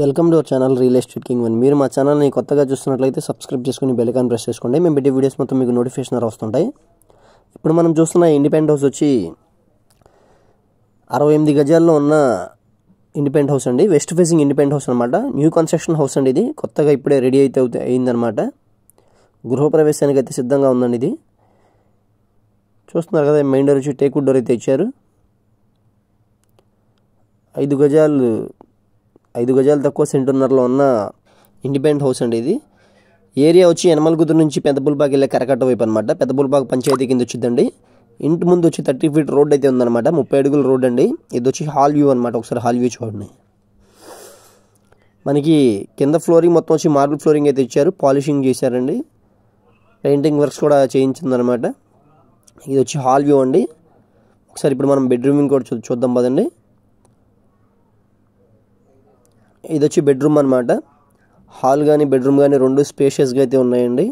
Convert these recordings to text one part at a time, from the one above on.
Welcome to our channel real estate king one. మీరు మా ఛానల్ని కొత్తగా చూస్తున్నట్లయితే సబ్స్క్రైబ్ చేసుకుని బెల్ ఐకాన్ ప్రెస్ చేసుకోండి. మేము పెట్టే వీడియోస్ మొత్తం మీకు నోటిఫికేషన్ వస్తుంటాయి. ఇప్పుడు మనం చూస్తున్న ఇండిపెండెంట్ హౌస్ వచ్చి 68 గజాల్లో ఉన్న ఇండిపెండెంట్ హౌస్ అండి. వెస్ట్ ఫేసింగ్ ఇండిపెండెంట్ హౌస్ అనమాట. న్యూ కన్స్ట్రక్షన్ హౌస్ అండి. ఇది కొత్తగా ఇప్పుడే రెడీ అయిందనమాట. గృహప్రవేశానికి అయితే సిద్ధంగా ఉందండి. ఇది చూస్తున్నారు కదా, మెయిన్ డోర్ వచ్చి టేక్ వుడ్ డోర్ అయితే ఇచ్చారు. 5 గజాలు తక్కువ సెంటున్నరలో ఉన్న ఇండిపెండెంట్ హౌస్ అండి. ఇది ఏరియా వచ్చి యనమలగుంటూరు నుంచి పెద్దపుల్పాకి వెళ్ళే కరకట్ట వైపు అనమాట. పెద్దపుల్పాకు పంచాయతీ కింద వచ్చిందండి. ఇంటి ముందు వచ్చి 30 ఫీట్ రోడ్ అయితే ఉందన్నమాట. 30 అడుగుల రోడ్ అండి. ఇది వచ్చి హాల్ వ్యూ అనమాట. ఒకసారి హాల్ వ్యూ చూడండి. మనకి కింద ఫ్లోరింగ్ మొత్తం వచ్చి మార్బుల్ ఫ్లోరింగ్ అయితే ఇచ్చారు. పాలిషింగ్ చేశారండి. పెయింటింగ్ వర్క్స్ కూడా చేయించిందనమాట. ఇది వచ్చి హాల్ వ్యూ అండి. ఒకసారి ఇప్పుడు మనం బెడ్రూమింగ్ కూడా చూద్దాం పదండి. ఇది వచ్చి బెడ్రూమ్ అనమాట. హాల్ కానీ బెడ్రూమ్ కానీ రెండు స్పేషియస్గా అయితే ఉన్నాయండి.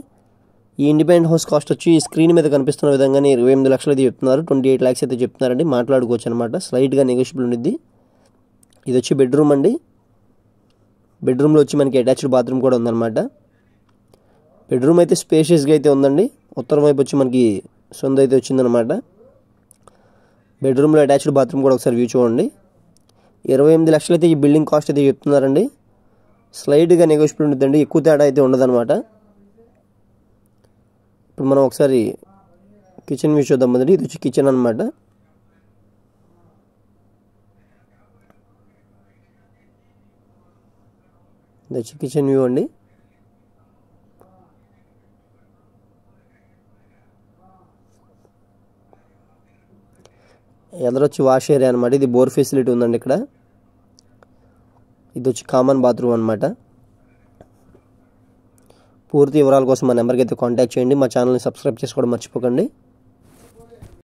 ఈ ఇండిపెండెంట్ హౌస్ కాస్ట్ వచ్చి స్క్రీన్ మీద కనిపిస్తున్న విధంగానే 28 లక్షలు అయితే చెప్తున్నారు. 28 lakhs అయితే చెప్తున్నారండి. మాట్లాడుకోవచ్చు అనమాట. స్లైట్గా నెగోషియబుల్ ఉంది. ఇది వచ్చి బెడ్రూమ్ అండి. బెడ్రూమ్లో వచ్చి మనకి అటాచ్డ్ బాత్రూమ్ కూడా ఉందన్నమాట. బెడ్రూమ్ అయితే స్పేషియస్గా అయితే ఉందండి. ఉత్తరం వైపు వచ్చి మనకి సొంత అయితే వచ్చిందనమాట. బెడ్రూమ్లో అటాచ్డ్ బాత్రూమ్ కూడా ఒకసారి వ్యూ చూడండి. 28 లక్షలు అయితే ఈ బిల్డింగ్ కాస్ట్ అయితే చెప్తున్నారండి. స్లైడ్గా నెగోషియబుల్ ఉంటుందండి. ఎక్కువ తేడా అయితే ఉండదన్నమాట. ఇప్పుడు మనం ఒకసారి కిచెన్ వ్యూ చూద్దాం కదండి. ఇది వచ్చి కిచెన్ అనమాట. ఇది వచ్చి కిచెన్ వ్యూ అండి. ఎదరొచ్చి వాష్ ఏరియా అనమాట. ఇది బోర్ ఫెసిలిటీ ఉందండి ఇక్కడ. ఇది వచ్చి కామన్ బాత్రూమ్ అనమాట. పూర్తి వివరాల కోసం మా నెంబర్కి అయితే కాంటాక్ట్ చేయండి. మా ఛానల్ని సబ్స్క్రైబ్ చేసుకోవడం మర్చిపోకండి.